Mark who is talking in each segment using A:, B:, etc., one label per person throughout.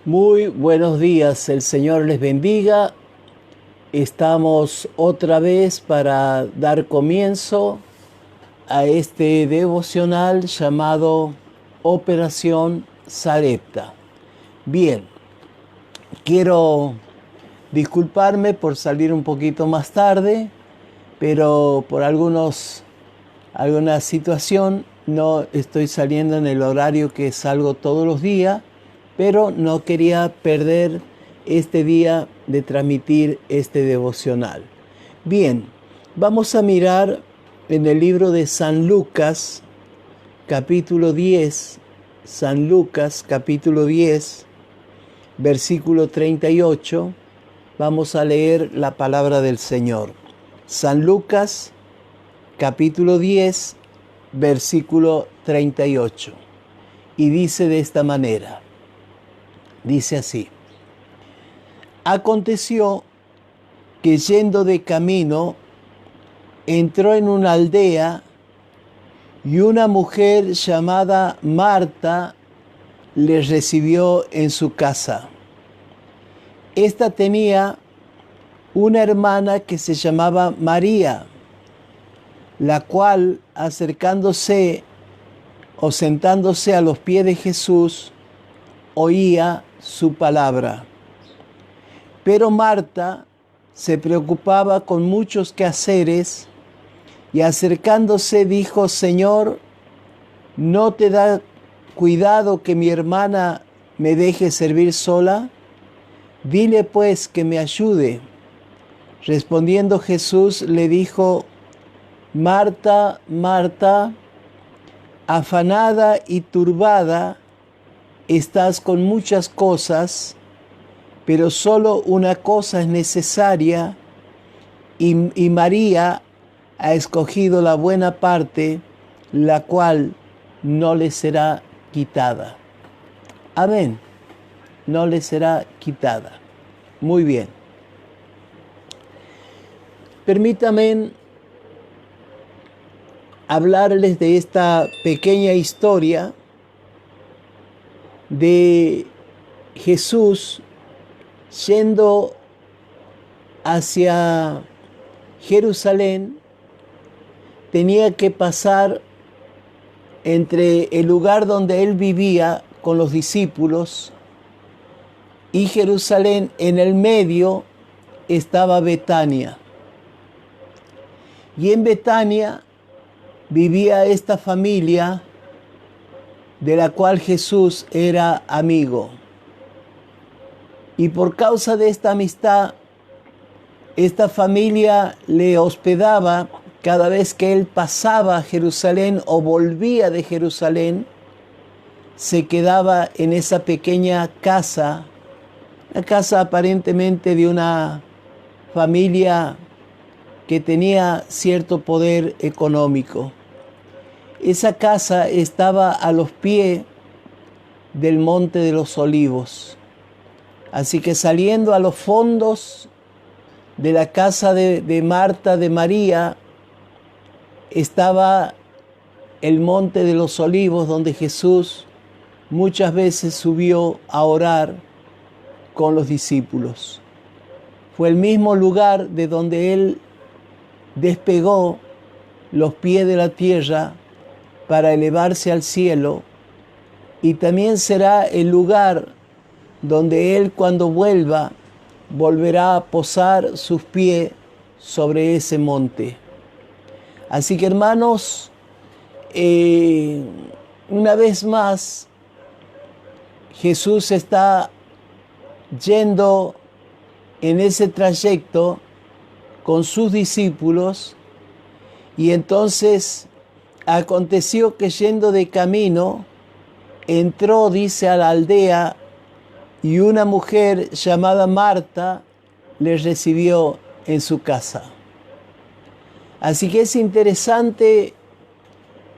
A: Muy buenos días, el Señor les bendiga. Estamos otra vez para dar comienzo a este devocional llamado Operación Sarepta. Bien, quiero disculparme por salir un poquito más tarde, pero por alguna situación no estoy saliendo en el horario que salgo todos los días, pero no quería perder este día de transmitir este devocional. Bien, vamos a mirar en el libro de San Lucas, capítulo 10, San Lucas, capítulo 10, versículo 38. Vamos a leer la palabra del Señor. San Lucas, capítulo 10, versículo 38. Y dice de esta manera. Dice así: aconteció que yendo de camino, entró en una aldea y una mujer llamada Marta le recibió en su casa. Esta tenía una hermana que se llamaba María, la cual, acercándose o sentándose a los pies de Jesús, oía su palabra. Pero Marta se preocupaba con muchos quehaceres y acercándose dijo: Señor, ¿no te da cuidado que mi hermana me deje servir sola? Dile pues que me ayude. Respondiendo Jesús le dijo: Marta, Marta, afanada y turbada estás con muchas cosas, pero solo una cosa es necesaria, y María ha escogido la buena parte, la cual no le será quitada. Amén. No le será quitada. Muy bien. Permítanme hablarles de esta pequeña historia de Jesús yendo hacia Jerusalén. Tenía que pasar entre el lugar donde él vivía con los discípulos y Jerusalén. En el medio estaba Betania. Y en Betania vivía esta familia de la cual Jesús era amigo. Y por causa de esta amistad, esta familia le hospedaba cada vez que él pasaba a Jerusalén o volvía de Jerusalén. Se quedaba en esa pequeña casa, la casa aparentemente de una familia que tenía cierto poder económico. Esa casa estaba a los pies del Monte de los Olivos. Así que saliendo a los fondos de la casa de Marta, de María, estaba el Monte de los Olivos, donde Jesús muchas veces subió a orar con los discípulos. Fue el mismo lugar de donde él despegó los pies de la tierra para elevarse al cielo, y también será el lugar donde él, cuando vuelva, volverá a posar sus pies sobre ese monte. Así que, hermanos, una vez más, Jesús está yendo en ese trayecto con sus discípulos, y entonces aconteció que yendo de camino, entró, dice, a la aldea, y una mujer llamada Marta le recibió en su casa. Así que es interesante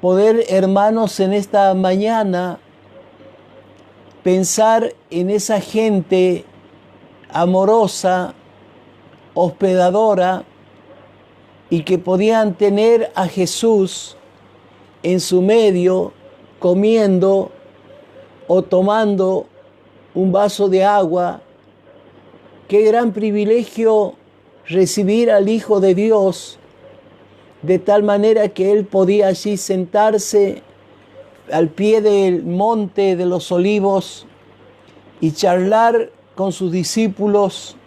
A: poder, hermanos, en esta mañana pensar en esa gente amorosa, hospedadora, y que podían tener a Jesús en su medio, comiendo o tomando un vaso de agua. Qué gran privilegio recibir al Hijo de Dios, de tal manera que Él podía allí sentarse al pie del monte de los Olivos y charlar con sus discípulos,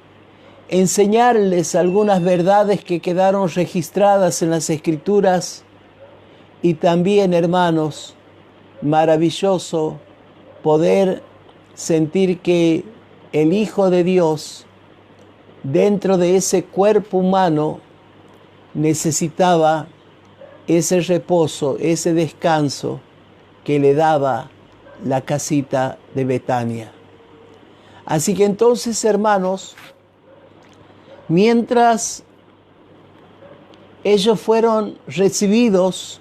A: enseñarles algunas verdades que quedaron registradas en las Escrituras. Y también, hermanos, maravilloso poder sentir que el Hijo de Dios, dentro de ese cuerpo humano, necesitaba ese reposo, ese descanso que le daba la casita de Betania. Así que entonces, hermanos, mientras ellos fueron recibidos,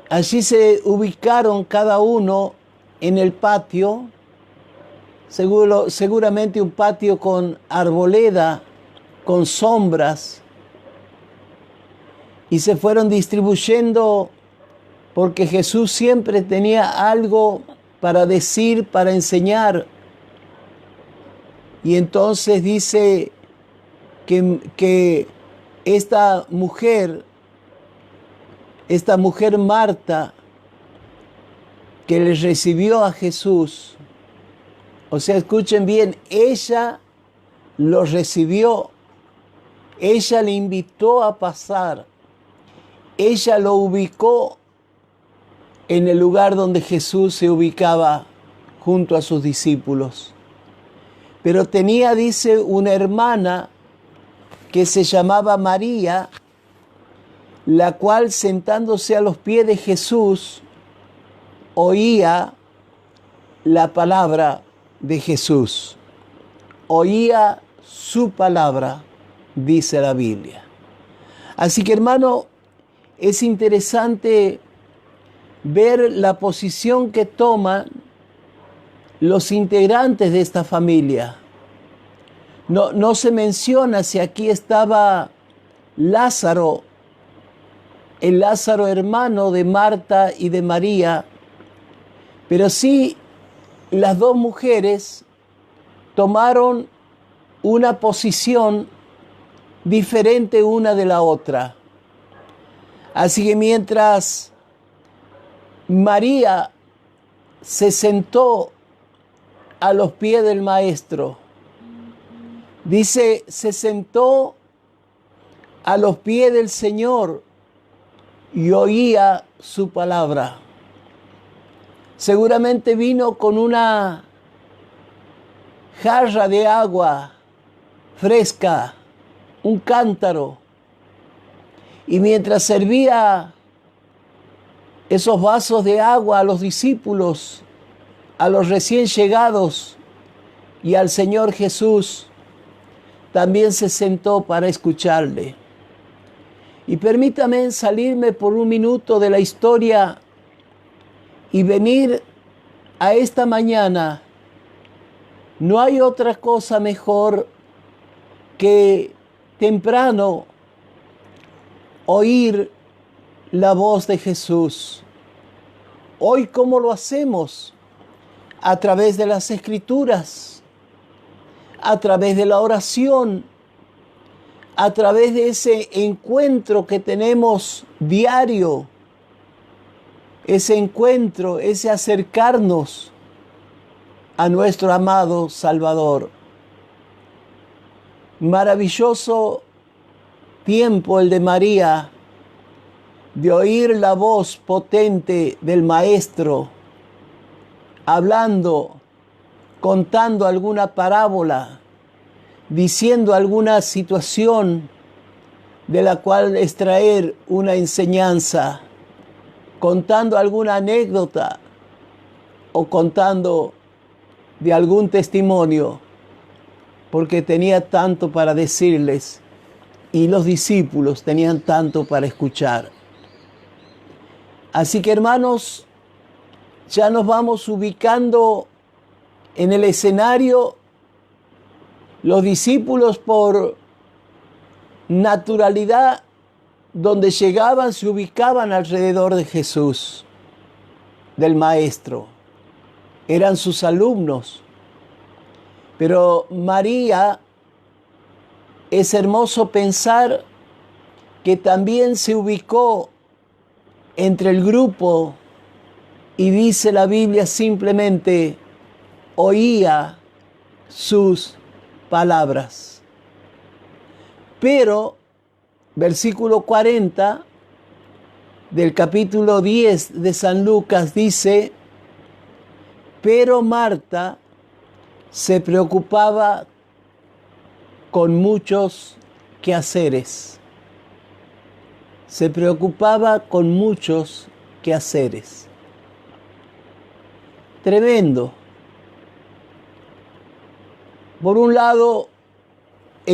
A: allí se ubicaron cada uno en el patio, seguramente un patio con arboleda, con sombras, y se fueron distribuyendo porque Jesús siempre tenía algo para decir, para enseñar. Y entonces dice que esta mujer Marta, que le recibió a Jesús, o sea, escuchen bien, ella lo recibió, ella le invitó a pasar, ella lo ubicó en el lugar donde Jesús se ubicaba junto a sus discípulos. Pero tenía, dice, una hermana que se llamaba María, la cual, sentándose a los pies de Jesús, oía la palabra de Jesús. Oía su palabra, dice la Biblia. Así que, hermano, es interesante ver la posición que toman los integrantes de esta familia. No se menciona si aquí estaba Lázaro, el Lázaro hermano de Marta y de María, pero sí las dos mujeres tomaron una posición diferente una de la otra. Así que mientras María se sentó a los pies del Maestro, dice, se sentó a los pies del Señor y oía su palabra. Seguramente vino con una jarra de agua fresca, un cántaro, y mientras servía esos vasos de agua a los discípulos, a los recién llegados y al Señor Jesús, también se sentó para escucharle. Y permítame salirme por un minuto de la historia y venir a esta mañana. No hay otra cosa mejor que temprano oír la voz de Jesús. Hoy, ¿cómo lo hacemos? A través de las Escrituras, a través de la oración, a través de ese encuentro que tenemos diario, ese encuentro, ese acercarnos a nuestro amado Salvador. Maravilloso tiempo el de María, de oír la voz potente del Maestro, hablando, contando alguna parábola, diciendo alguna situación de la cual extraer una enseñanza, contando alguna anécdota o contando de algún testimonio, porque tenía tanto para decirles y los discípulos tenían tanto para escuchar. Así que, hermanos, ya nos vamos ubicando en el escenario. Los discípulos, por naturalidad, donde llegaban se ubicaban alrededor de Jesús. del maestro, eran sus alumnos. Pero María, es hermoso pensar que también se ubicó entre el grupo y dice la Biblia simplemente, oía sus palabras. Pero, versículo 40 del capítulo 10 de San Lucas dice, pero Marta se preocupaba con muchos quehaceres. Se preocupaba con muchos quehaceres. Tremendo. Por un lado, me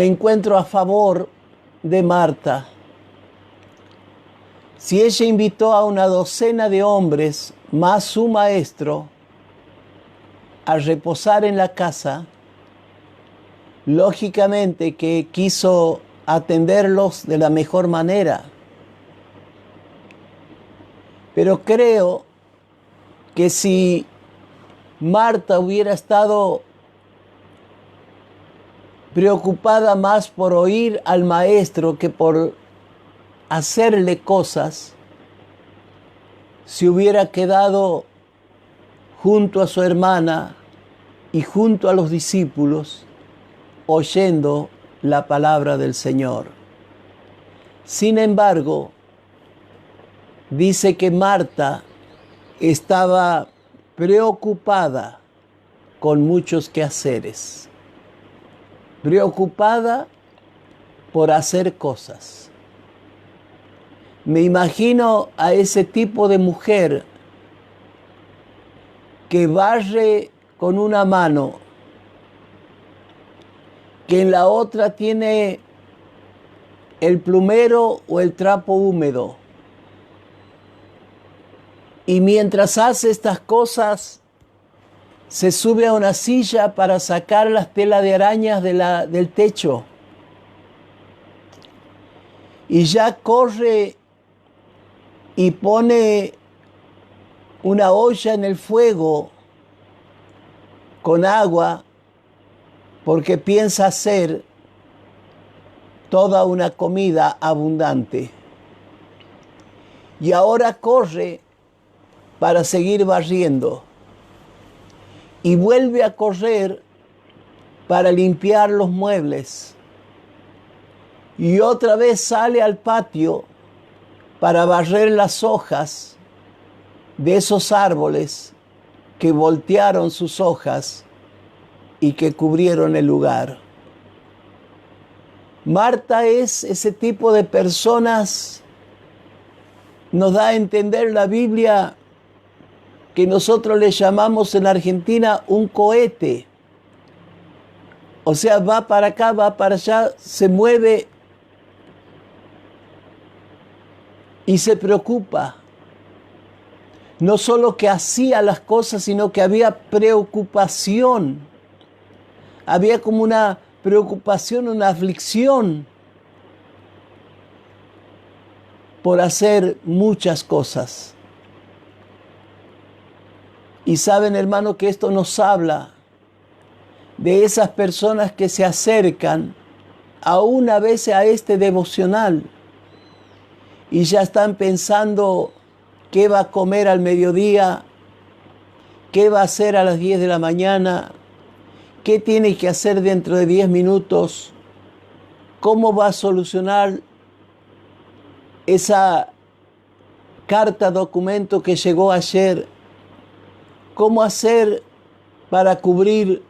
A: encuentro a favor de Marta. Si ella invitó a una docena de hombres, más su maestro, a reposar en la casa, lógicamente que quiso atenderlos de la mejor manera. Pero creo que si Marta hubiera estado preocupada más por oír al maestro que por hacerle cosas, se hubiera quedado junto a su hermana y junto a los discípulos oyendo la palabra del Señor. Sin embargo, dice que Marta estaba preocupada con muchos quehaceres, preocupada por hacer cosas. Me imagino a ese tipo de mujer que barre con una mano, que en la otra tiene el plumero o el trapo húmedo. Y mientras hace estas cosas, se sube a una silla para sacar las telas de arañas del techo. Y ya corre y pone una olla en el fuego con agua porque piensa hacer toda una comida abundante. Y ahora corre para seguir barriendo y vuelve a correr para limpiar los muebles. Y otra vez sale al patio para barrer las hojas de esos árboles que voltearon sus hojas y que cubrieron el lugar. Marta es ese tipo de personas, nos da a entender la Biblia que nosotros le llamamos en Argentina un cohete. O sea, va para acá, va para allá, se mueve y se preocupa. No solo que hacía las cosas, sino que había preocupación. Había como una preocupación, una aflicción por hacer muchas cosas. Y saben, hermano, que esto nos habla de esas personas que se acercan aún a veces a este devocional y ya están pensando qué va a comer al mediodía, qué va a hacer a las 10 de la mañana, qué tiene que hacer dentro de 10 minutos, cómo va a solucionar esa carta documento que llegó ayer, cómo hacer para cubrir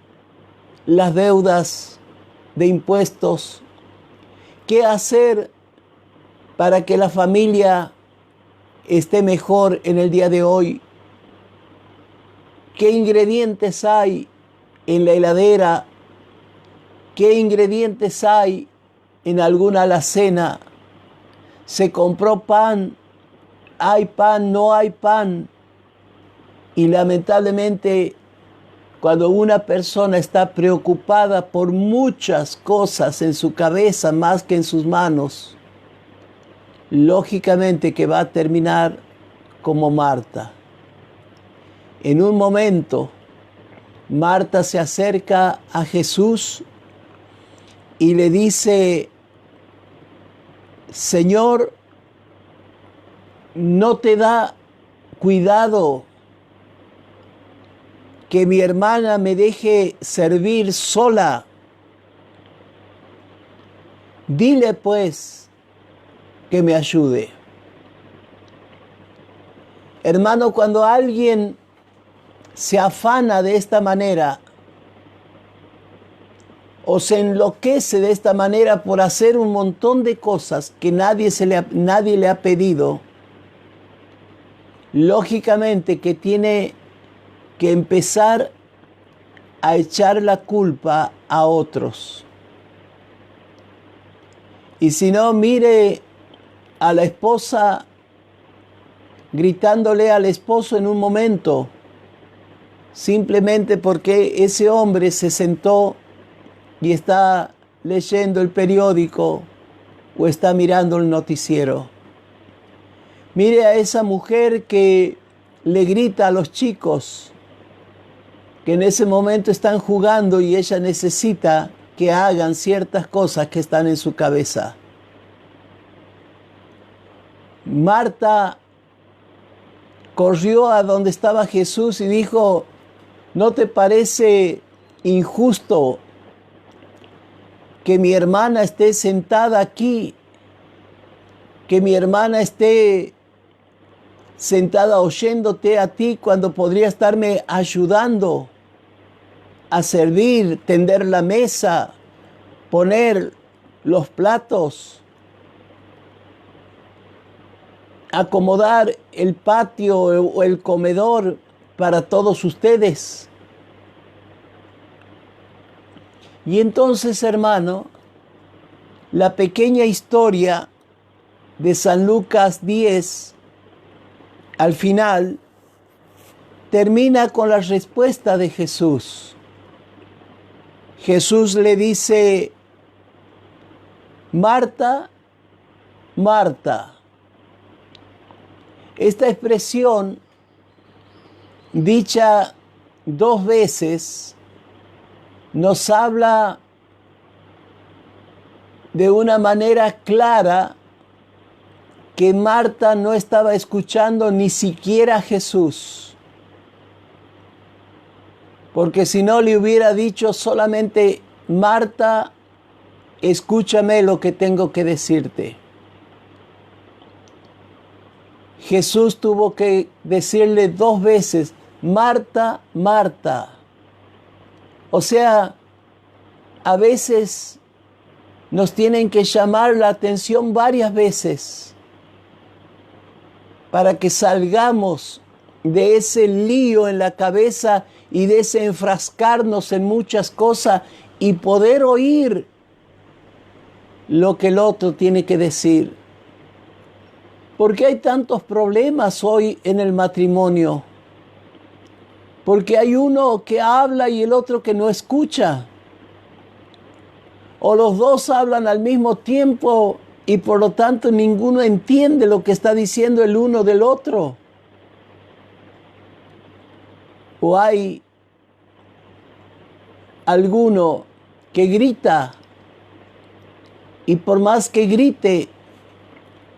A: las deudas de impuestos, qué hacer para que la familia esté mejor en el día de hoy, qué ingredientes hay en la heladera, qué ingredientes hay en alguna alacena, se compró pan, hay pan, no hay pan. Y lamentablemente, cuando una persona está preocupada por muchas cosas en su cabeza más que en sus manos, lógicamente que va a terminar como Marta. En un momento, Marta se acerca a Jesús y le dice: Señor, ¿no te da cuidado que mi hermana me deje servir sola? Dile pues que me ayude. Hermano, cuando alguien se afana de esta manera o se enloquece de esta manera por hacer un montón de cosas que nadie le ha pedido, lógicamente que tiene que empezar a echar la culpa a otros. Y si no, mire a la esposa gritándole al esposo en un momento, simplemente porque ese hombre se sentó y está leyendo el periódico o está mirando el noticiero. Mire a esa mujer que le grita a los chicos que en ese momento están jugando y ella necesita que hagan ciertas cosas que están en su cabeza. Marta corrió a donde estaba Jesús y dijo: ¿no te parece injusto que mi hermana esté sentada aquí, que mi hermana esté sentada oyéndote a ti cuando podría estarme ayudando a servir, tender la mesa, poner los platos, acomodar el patio o el comedor para todos ustedes? Y entonces, hermano, la pequeña historia de San Lucas 10, al final, termina con la respuesta de Jesús. Jesús le dice: Marta, Marta. Esta expresión, dicha 2 veces, nos habla de una manera clara que Marta no estaba escuchando ni siquiera a Jesús. Porque si no le hubiera dicho solamente: Marta, escúchame lo que tengo que decirte. Jesús tuvo que decirle 2 veces: Marta, Marta. O sea, a veces nos tienen que llamar la atención varias veces para que salgamos de ese lío en la cabeza y de ese enfrascarnos en muchas cosas y poder oír lo que el otro tiene que decir. ¿Por qué hay tantos problemas hoy en el matrimonio? Porque hay uno que habla y el otro que no escucha. O los dos hablan al mismo tiempo y por lo tanto ninguno entiende lo que está diciendo el uno del otro. O hay alguno que grita y por más que grite,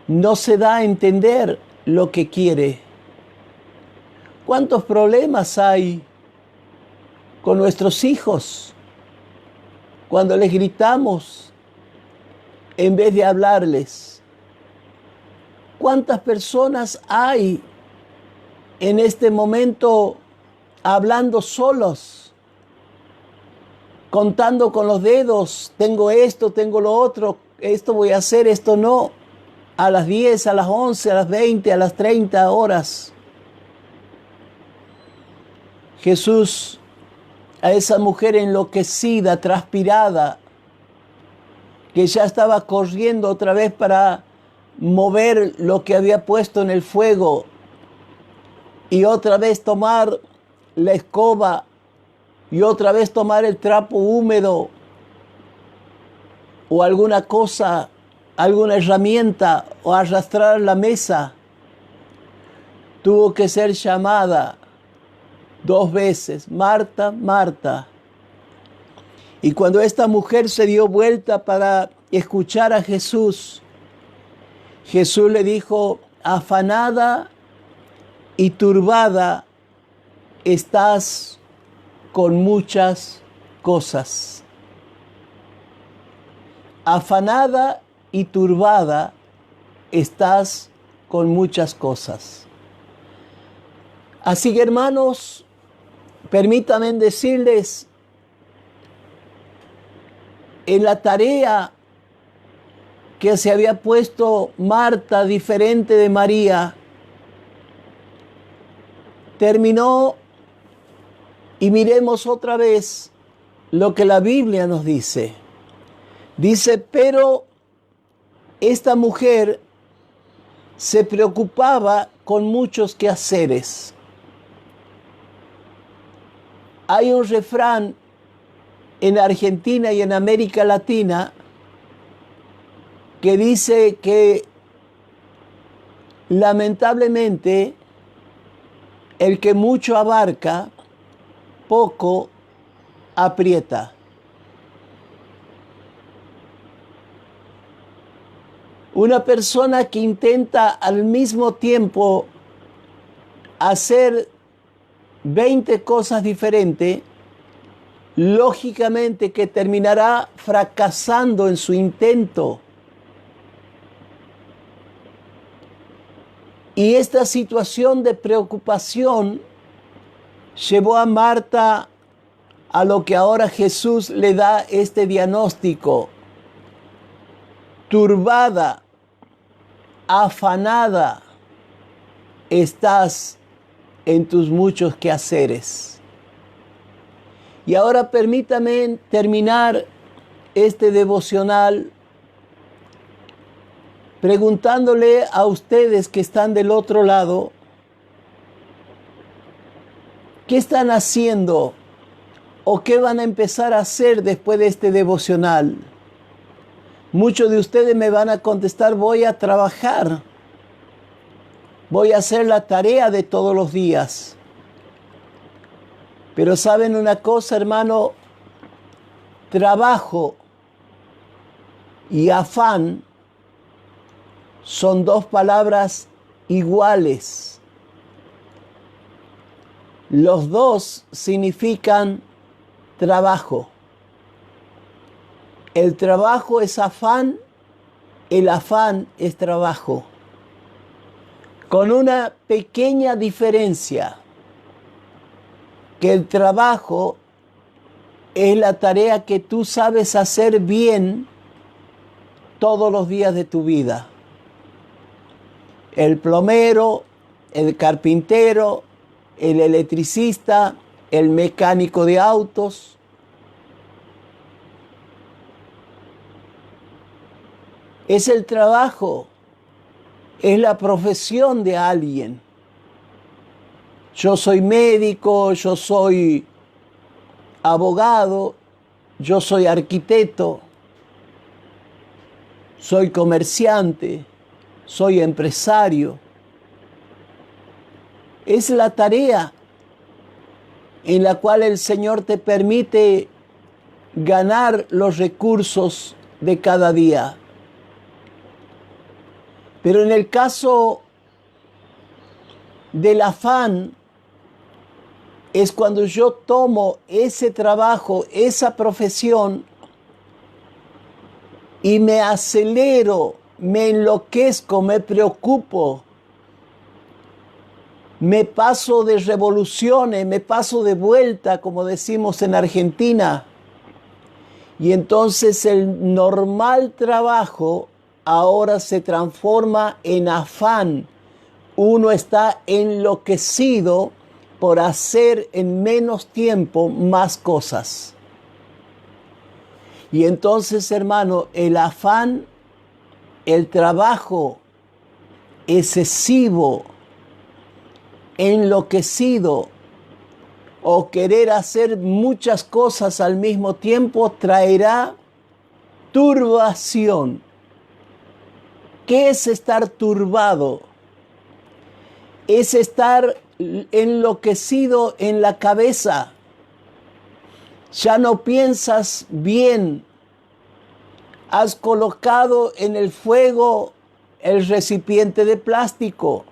A: no se da a entender lo que quiere. ¿Cuántos problemas hay con nuestros hijos cuando les gritamos en vez de hablarles? ¿Cuántas personas hay en este momento hablando solos, contando con los dedos? Tengo esto, tengo lo otro, esto voy a hacer, esto no. A las 10, a las 11, a las 20, a las 30 horas. Jesús, a esa mujer enloquecida, transpirada, que ya estaba corriendo otra vez para mover lo que había puesto en el fuego y otra vez tomar la escoba y otra vez tomar el trapo húmedo o alguna cosa alguna herramienta o arrastrar la mesa. Tuvo que ser llamada 2 veces, Marta, Marta. Y cuando esta mujer se dio vuelta para escuchar a Jesús, Jesús le dijo, afanada y turbada estás con muchas cosas. Afanada y turbada estás con muchas cosas. Así que, hermanos, permítanme decirles, en la tarea que se había puesto Marta, diferente de María, terminó, y miremos otra vez lo que la Biblia nos dice. Dice, pero esta mujer se preocupaba con muchos quehaceres. Hay un refrán en Argentina y en América Latina que dice que lamentablemente el que mucho abarca, poco aprieta. Una persona que intenta al mismo tiempo hacer 20 cosas diferentes, lógicamente que terminará fracasando en su intento. Y esta situación de preocupación llevó a Marta a lo que ahora Jesús le da este diagnóstico. Turbada, afanada estás en tus muchos quehaceres. Y ahora permítame terminar este devocional preguntándole a ustedes que están del otro lado, ¿qué están haciendo o qué van a empezar a hacer después de este devocional? Muchos de ustedes me van a contestar, voy a trabajar, voy a hacer la tarea de todos los días. Pero ¿saben una cosa, hermano? Trabajo y afán son 2 palabras iguales. Los 2 significan trabajo. El trabajo es afán, el afán es trabajo. Con una pequeña diferencia, que el trabajo es la tarea que tú sabes hacer bien todos los días de tu vida. El plomero, el carpintero, el electricista, el mecánico de autos. Es el trabajo, es la profesión de alguien. Yo soy médico, yo soy abogado, yo soy arquitecto, soy comerciante, soy empresario. Es la tarea en la cual el Señor te permite ganar los recursos de cada día. Pero en el caso del afán, es cuando yo tomo ese trabajo, esa profesión, y me acelero, me enloquezco, me preocupo, me paso de revoluciones, me paso de vuelta, como decimos en Argentina. Y entonces el normal trabajo ahora se transforma en afán. Uno está enloquecido por hacer en menos tiempo más cosas. Y entonces, hermano, el afán, el trabajo excesivo, enloquecido o querer hacer muchas cosas al mismo tiempo traerá turbación. ¿Qué es estar turbado? Es estar enloquecido en la cabeza. Ya no piensas bien. Has colocado en el fuego el recipiente de plástico.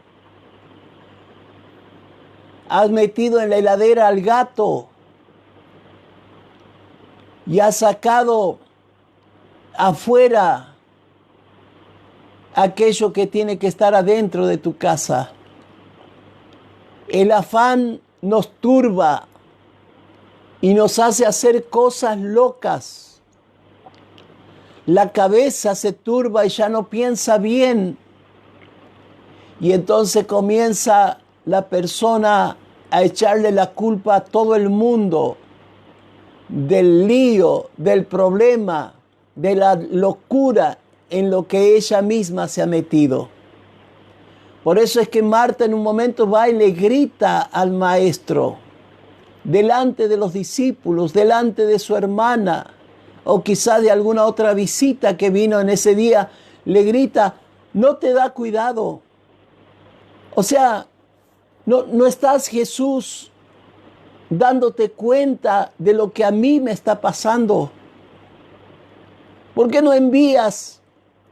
A: Has metido en la heladera al gato. Y has sacado afuera aquello que tiene que estar adentro de tu casa. El afán nos turba y nos hace hacer cosas locas. La cabeza se turba y ya no piensa bien. Y entonces comienza la persona a echarle la culpa a todo el mundo del lío, del problema, de la locura en lo que ella misma se ha metido. Por eso es que Marta en un momento va y le grita al maestro, delante de los discípulos, delante de su hermana, o quizá de alguna otra visita que vino en ese día, le grita, no te da cuidado. O sea, no estás, Jesús, dándote cuenta de lo que a mí me está pasando. ¿Por qué no envías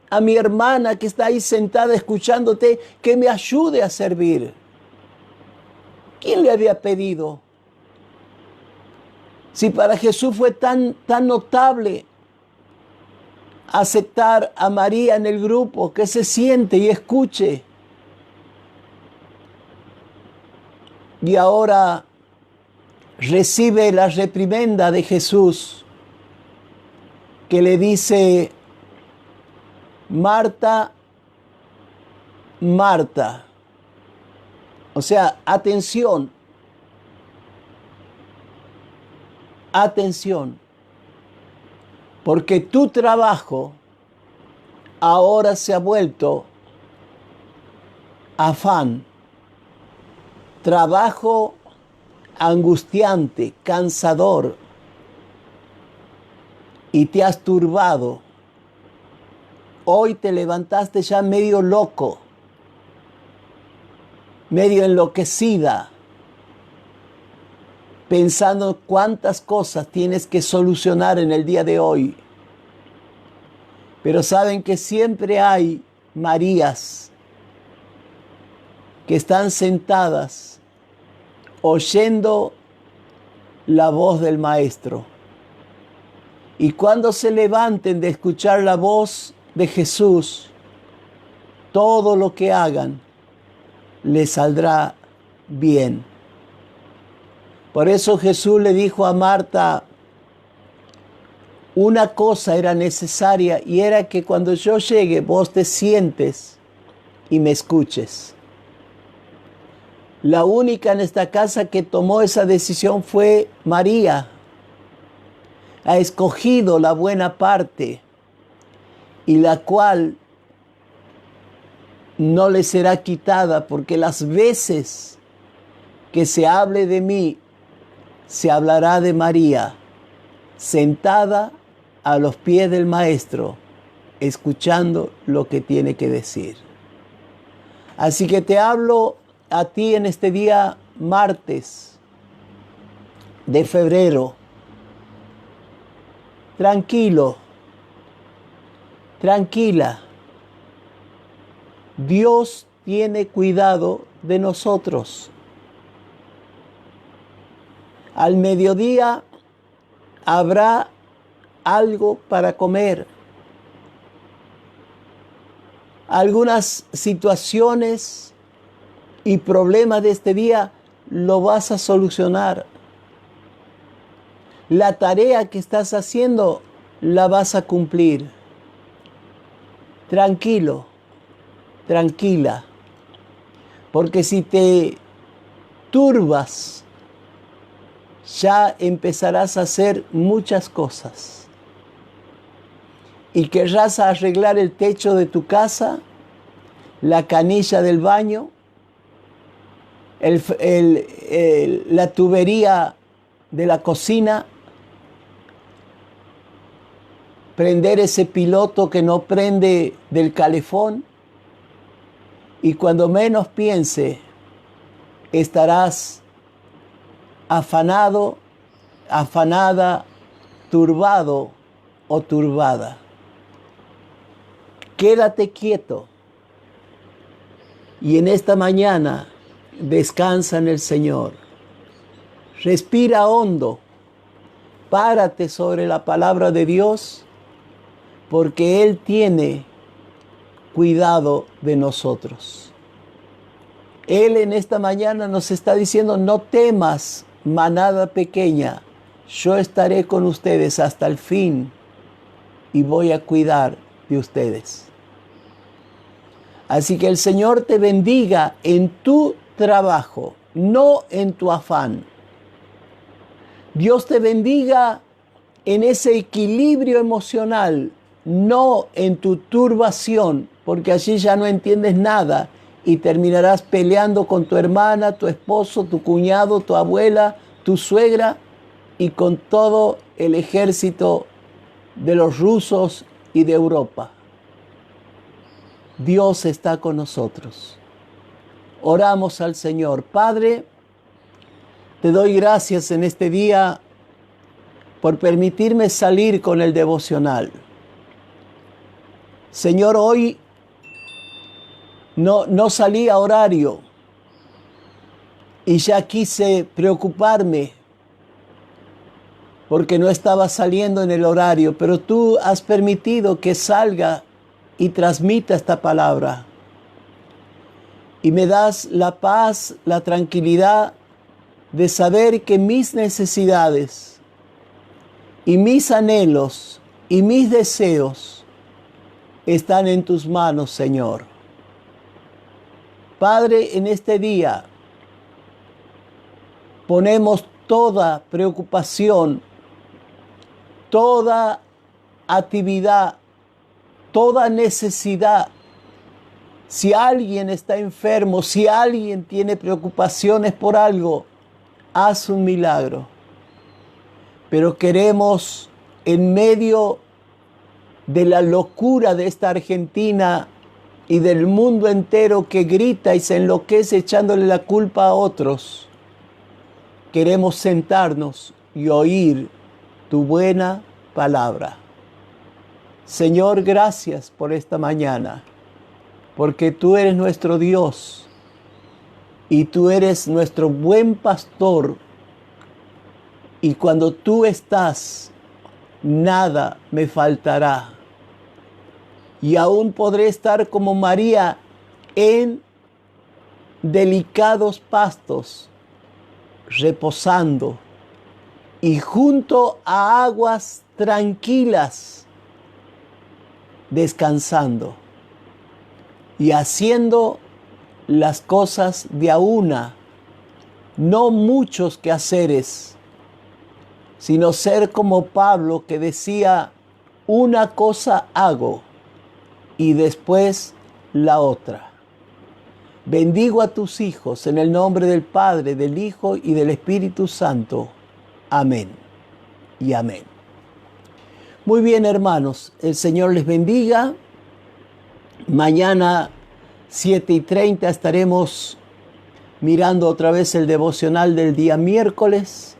A: a mi hermana que está ahí sentada escuchándote que me ayude a servir? ¿Quién le había pedido? Si para Jesús fue tan notable aceptar a María en el grupo, que se siente y escuche. Y ahora recibe la reprimenda de Jesús, que le dice, Marta, Marta. O sea, atención, atención, porque tu trabajo ahora se ha vuelto afán, trabajo angustiante, cansador, y te has turbado. Hoy te levantaste ya medio loco, medio enloquecida, pensando cuántas cosas tienes que solucionar en el día de hoy. Pero saben que siempre hay Marías que están sentadas oyendo la voz del Maestro. Y cuando se levanten de escuchar la voz de Jesús, todo lo que hagan les saldrá bien. Por eso Jesús le dijo a Marta, una cosa era necesaria y era que cuando yo llegue vos te sientes y me escuches. La única en esta casa que tomó esa decisión fue María. Ha escogido la buena parte y la cual no le será quitada, porque las veces que se hable de mí, se hablará de María, sentada a los pies del Maestro, escuchando lo que tiene que decir. Así que te hablo a ti en este día martes de febrero. Tranquilo, tranquila. Dios tiene cuidado de nosotros. Al mediodía habrá algo para comer. Algunas situaciones y problemas de este día lo vas a solucionar. La tarea que estás haciendo la vas a cumplir. Tranquilo, tranquila, porque si te turbas, ya empezarás a hacer muchas cosas. Y querrás arreglar el techo de tu casa, la canilla del baño, la tubería de la cocina, prender ese piloto que no prende del calefón, Y cuando menos piense, estarás afanado, afanada, turbado o turbada. Quédate quieto y en esta mañana descansa en el Señor. Respira hondo, párate sobre la palabra de Dios, porque Él tiene cuidado de nosotros. Él en esta mañana nos está diciendo: no temas, manada pequeña, yo estaré con ustedes hasta el fin y voy a cuidar de ustedes. Así que el Señor te bendiga en tu trabajo, no en tu afán. Dios te bendiga en ese equilibrio emocional, no en tu turbación, porque allí ya no entiendes nada y terminarás peleando con tu hermana, tu esposo, tu cuñado, tu abuela, tu suegra y con todo el ejército de los rusos y de Europa. Dios está con nosotros. Oramos al Señor. Padre, te doy gracias en este día por permitirme salir con el devocional. Señor, hoy no salí a horario y ya quise preocuparme porque no estaba saliendo en el horario, pero tú has permitido que salga y transmita esta palabra. Y me das la paz, la tranquilidad de saber que mis necesidades y mis anhelos y mis deseos están en tus manos, Señor. Padre, en este día ponemos toda preocupación, toda actividad, toda necesidad. Si alguien está enfermo, si alguien tiene preocupaciones por algo, haz un milagro. Pero queremos, en medio de la locura de esta Argentina y del mundo entero que grita y se enloquece echándole la culpa a otros, queremos sentarnos y oír tu buena palabra. Señor, gracias por esta mañana, porque tú eres nuestro Dios y tú eres nuestro buen pastor. Y cuando tú estás, nada me faltará. Y aún podré estar como María en delicados pastos, reposando y junto a aguas tranquilas, descansando y haciendo las cosas de a una, no muchos quehaceres, sino ser como Pablo, que decía: una cosa hago y después la otra. Bendigo a tus hijos en el nombre del Padre, del Hijo y del Espíritu Santo. Amén y amén. Muy bien, hermanos, el Señor les bendiga. Mañana 7:30 estaremos mirando otra vez el devocional del día miércoles.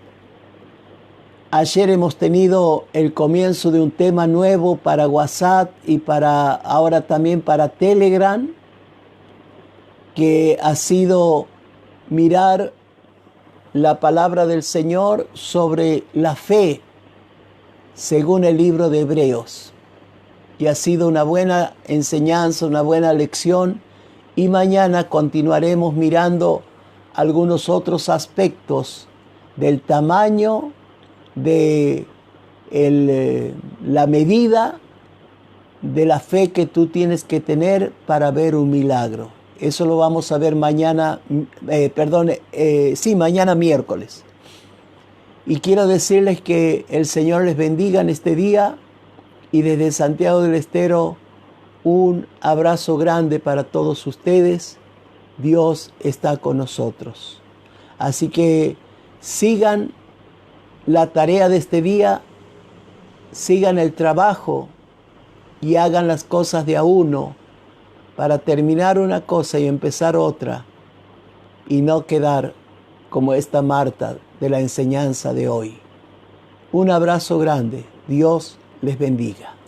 A: Ayer hemos tenido el comienzo de un tema nuevo para WhatsApp y ahora también para Telegram, que ha sido mirar la palabra del Señor sobre la fe según el libro de Hebreos. Y ha sido una buena enseñanza, una buena lección. Y mañana continuaremos mirando algunos otros aspectos del tamaño, de la medida de la fe que tú tienes que tener para ver un milagro. Eso lo vamos a ver mañana, mañana miércoles. Y quiero decirles que el Señor les bendiga en este día y desde Santiago del Estero un abrazo grande para todos ustedes. Dios está con nosotros. Así que sigan la tarea de este día, sigan el trabajo y hagan las cosas de a uno, para terminar una cosa y empezar otra y no quedar como esta Marta de la enseñanza de hoy. Un abrazo grande. Dios les bendiga.